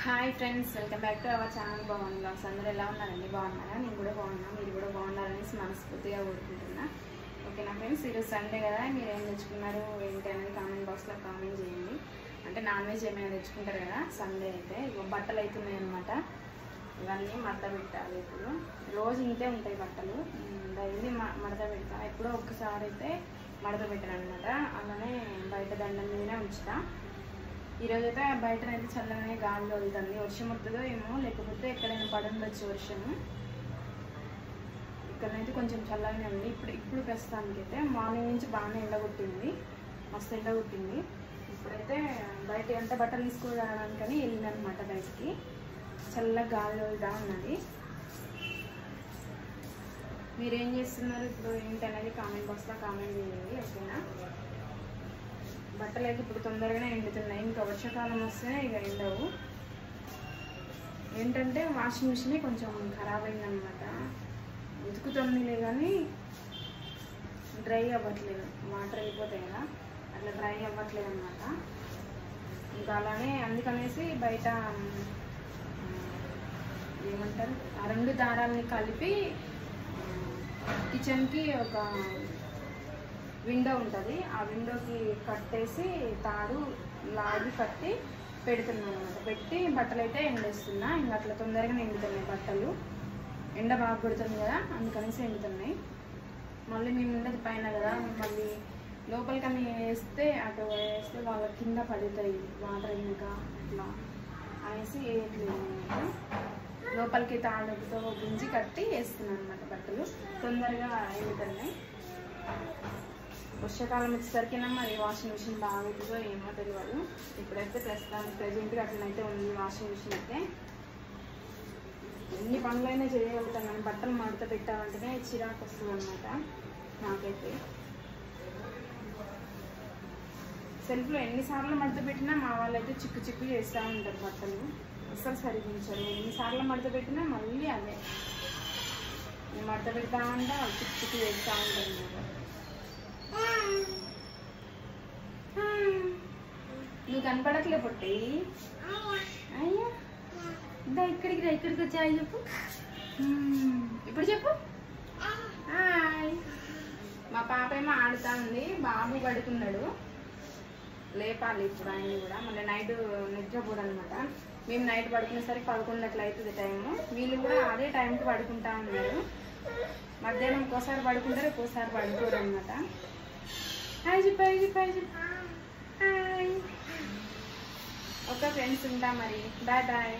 Hi friends, welcome back to our channel Bhavan blogs. అందరూ ఎలా ఉన్నారండి? బాగున్నారా? నేను కూడా బాగున్నా, మీరు కూడా బాగున్నారనేసి మనస్ఫూర్తిగా కోరుకుంటున్నా. ఓకేనా ఫ్రెండ్స్, ఈరోజు సండే కదా, మీరు ఏం తెచ్చుకున్నారు ఏంటి అనేది కామెంట్ బాక్స్లో కామెంట్ చేయండి. అంటే నాన్ వెజ్ ఏమైనా తెచ్చుకుంటారు కదా సండే అయితే. బట్టలు అవుతున్నాయి అనమాట, ఇవన్నీ మడత పెట్టాలి. ఇప్పుడు రోజు ఇంతే ఉంటాయి బట్టలు, డైలీ మడత పెడతా. ఎప్పుడో ఒక్కసారి అయితే మడత పెట్టాను అనమాట. అలానే బయట దండం మీదనే ఉంచుతా. ఈరోజు అయితే బయటనైతే చల్లగానే గాలి వెళ్తుంది. వర్షం వస్తుందో ఏమో, లేకపోతే ఎక్కడైనా పడుండొచ్చు వర్షము. ఇక్కడనైతే కొంచెం చల్లగానే ఉంది. ఇప్పుడు ప్రస్తుతానికి అయితే మార్నింగ్ నుంచి బాగానే ఎండగొట్టింది, మస్తు ఎండగొట్టింది. ఇప్పుడైతే బయట ఎంత బట్టలు తీసుకురావడానికని వెళ్ళిందనమాట బయటికి. చల్లగా గాలి వెళ్తా ఉన్నది. మీరేం చేస్తున్నారు ఇప్పుడు ఏంటనేది కామెంట్ బాక్స్లో కామెంట్ చేయండి. ఓకేనా, బట్టలు అయితే ఇప్పుడు తొందరగానే ఎండుతున్నాయి. ఇంకా వర్షాకాలం వస్తేనే ఇక ఎండవు. ఏంటంటే వాషింగ్ మిషన్ కొంచెం ఖరాబ్ అయిందనమాట. ఉతుకుతుందిలే కానీ డ్రై అవ్వట్లేదు, వాటర్ అయిపోతాయి కదా, అట్లా డ్రై అవ్వట్లేదు అనమాట. ఇంకా అలానే అందుకనేసి బయట ఏమంటారు, ఆ రెండు దారాలని కలిపి కిచెన్కి ఒక విండో ఉంటుంది, ఆ విండోకి కట్టేసి తాడు లాగి కట్టి పెడుతున్నాను అనమాట. పెట్టి బట్టలు అయితే ఎండేస్తున్నా. ఇంకా అట్లా తొందరగా ఎండుతున్నాయి బట్టలు. ఎండ బాగా కొడుతుంది కదా, అందుకనేసి ఎండుతున్నాయి. మళ్ళీ మేము ఉండేది పైన కదా, మళ్ళీ లోపలికి అన్ని వేస్తే అటు వేస్తే వాళ్ళ కింద పడుతాయి వాటర్ ఇంకా అట్లా అనేసి వేయట్లేదు. నేను లోపలికి తాడుతో గుంజి కట్టి వేస్తున్నాను అనమాట. బట్టలు తొందరగా ఎండుతున్నాయి. వర్షాకాలం వచ్చేసరికి మరి వాషింగ్ మిషన్ బాగుంటుందో ఏమో తెలియదు. ఇప్పుడైతే ప్రజెంట్గా అట్లనైతే ఉంది వాషింగ్ మిషన్ అయితే. ఎన్ని పనులైనా చేయగలుగుతాం కానీ బట్టలు మడత పెట్టాలంటేనే చిరాకు వస్తుంది అనమాట నాకైతే. సెల్ఫ్లో ఎన్నిసార్లు మడత పెట్టినా మా వాళ్ళు అయితే చిక్కు చిక్కు చేస్తూ ఉంటారు బట్టలు, అస్సలు సరిగించారు. ఎన్నిసార్లు మడత పెట్టినా మళ్ళీ అదే మడత పెడతా ఉంటే వాళ్ళు చిక్కు చిక్కు చేస్తూ ఉంటారు అన్నమాట. నువ్వు కనపడట్లే పొట్టి. అయ్యా దా ఇక్కడికి వచ్చాయి చెప్పు. ఇప్పుడు చెప్పు. హాయ్. మా పాప ఏమో ఆడుతా ఉంది, బాబు పడుకున్నాడు. లేపాలి ఇప్పుడు ఆయన్ని కూడా. మళ్ళీ నైట్ నిద్రపోడు అనమాట. మేము నైట్ పడుకునేసరికి 11 అట్లా అవుతుంది టైము. వీళ్ళు కూడా అదే టైంకి పడుకుంటా ఉన్నారు. మధ్యాహ్నం ఒక్కోసారి పడుకుంటారు, ఒక్కోసారి పడుకోరు అనమాట. హాయ్ చెప్పు, హాయ్ చెప్పు, హాయ్ చెప్పు. హాయ్. ఓకే ఫ్రెండ్స్, ఉంటా మరి. Bye bye.